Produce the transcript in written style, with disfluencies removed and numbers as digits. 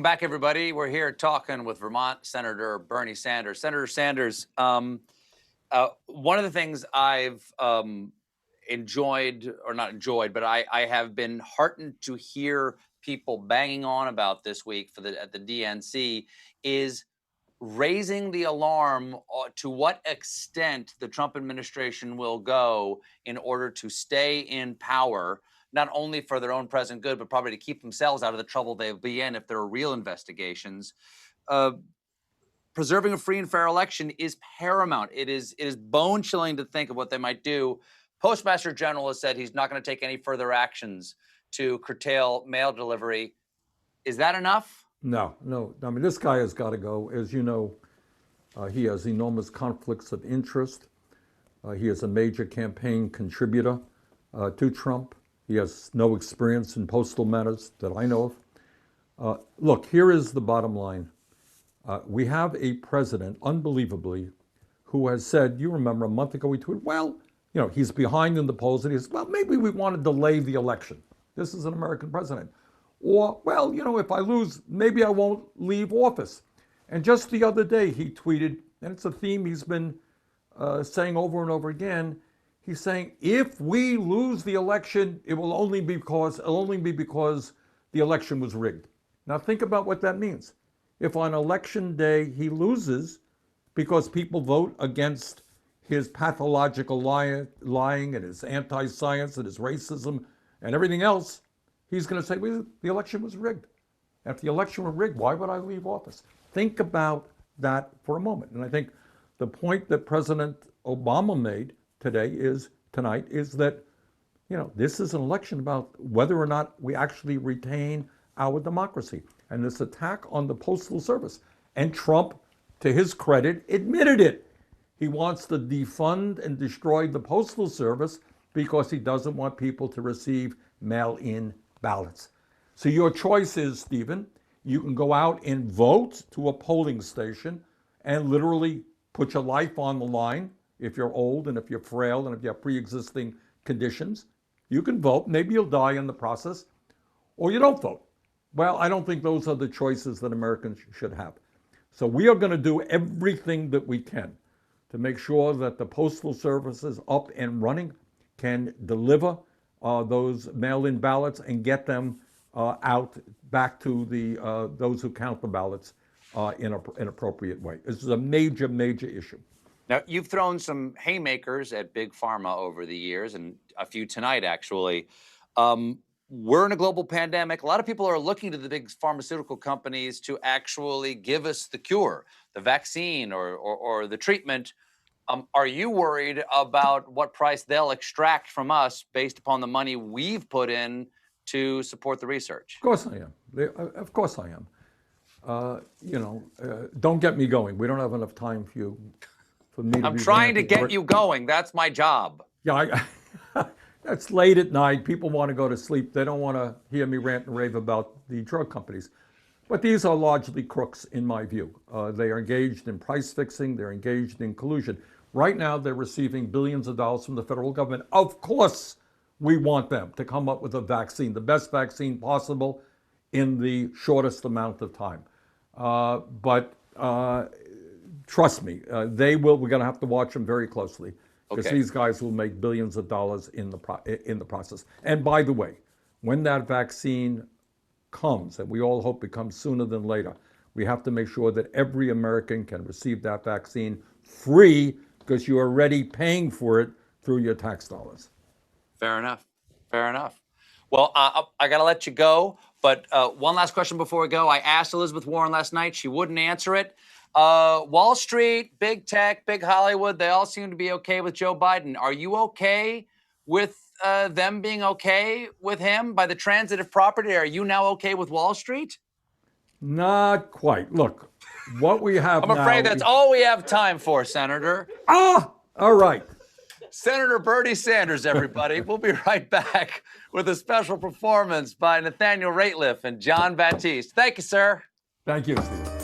Welcome back, everybody. We're here talking with Vermont Senator Bernie Sanders. Senator Sanders, one of the things I've enjoyed, or not enjoyed, but I have been heartened to hear people banging on about this week at the DNC is raising the alarm to what extent the Trump administration will go in order to stay in power, not only for their own present good, but probably to keep themselves out of the trouble they'll be in if there are real investigations. Preserving a free and fair election is paramount. It is bone chilling to think of what they might do. Postmaster General has said he's not going to take any further actions to curtail mail delivery. Is that enough? No. I mean, this guy has got to go. As you know, he has enormous conflicts of interest. He is a major campaign contributor to Trump. He has no experience in postal matters that I know of. Look, here is the bottom line. We have a president, unbelievably, who has said, you remember a month ago, he tweeted, well, he's behind in the polls, and he says, well, maybe we want to delay the election. This is an American president. Or, well, if I lose, maybe I won't leave office. And just the other day, he tweeted, and it's a theme he's been saying over and over again. He's saying, if we lose the election, it will only be because the election was rigged. Now think about what that means. If on election day he loses because people vote against his pathological lying and his anti-science and his racism and everything else, he's going to say, well, the election was rigged. If the election were rigged, why would I leave office? Think about that for a moment. And I think the point that President Obama made tonight is that, this is an election about whether or not we actually retain our democracy. And this attack on the Postal Service. And Trump, to his credit, admitted it. He wants to defund and destroy the Postal Service because he doesn't want people to receive mail-in ballots. So your choice is, Stephen, you can go out and vote to a polling station and literally put your life on the line if you're old and if you're frail and if you have pre-existing conditions. You can vote. Maybe you'll die in the process, or you don't vote. Well, I don't think those are the choices that Americans should have. So we are going to do everything that we can to make sure that the Postal Service is up and running, can deliver those mail-in ballots and get them out back to those who count the ballots in an appropriate way. This is a major, major issue. Now, you've thrown some haymakers at Big Pharma over the years, and a few tonight, actually. We're in a global pandemic. A lot of people are looking to the big pharmaceutical companies to actually give us the cure, the vaccine, or the treatment. Are you worried about what price they'll extract from us based upon the money we've put in to support the research? Of course I am. Of course I am. Don't get me going. We don't have enough time for me to I'm trying to get you going. That's my job. Yeah, that's late at night. People want to go to sleep. They don't want to hear me rant and rave about the drug companies. But these are largely crooks, in my view. They are engaged in price fixing. They're engaged in collusion. Right now, they're receiving billions of dollars from the federal government. Of course, we want them to come up with a vaccine, the best vaccine possible in the shortest amount of time. But trust me, they will. We're going to have to watch them very closely. Because these guys will make billions of dollars in the process. And by the way, when that vaccine comes, and we all hope it comes sooner than later, we have to make sure that every American can receive that vaccine free because you're already paying for it through your tax dollars. Fair enough. Fair enough. Well, I got to let you go. But one last question before we go. I asked Elizabeth Warren last night. She wouldn't answer it. Wall Street, big tech, big Hollywood, they all seem to be okay with Joe Biden. Are you okay with them being okay with him by the transitive property? Are you now okay with Wall Street? Not quite. Look, what we have I'm afraid that's all we have time for, Senator. All right. Senator Bernie Sanders, everybody. We'll be right back with a special performance by Nathaniel Rateliff and John Batiste. Thank you, sir. Thank you, Steve.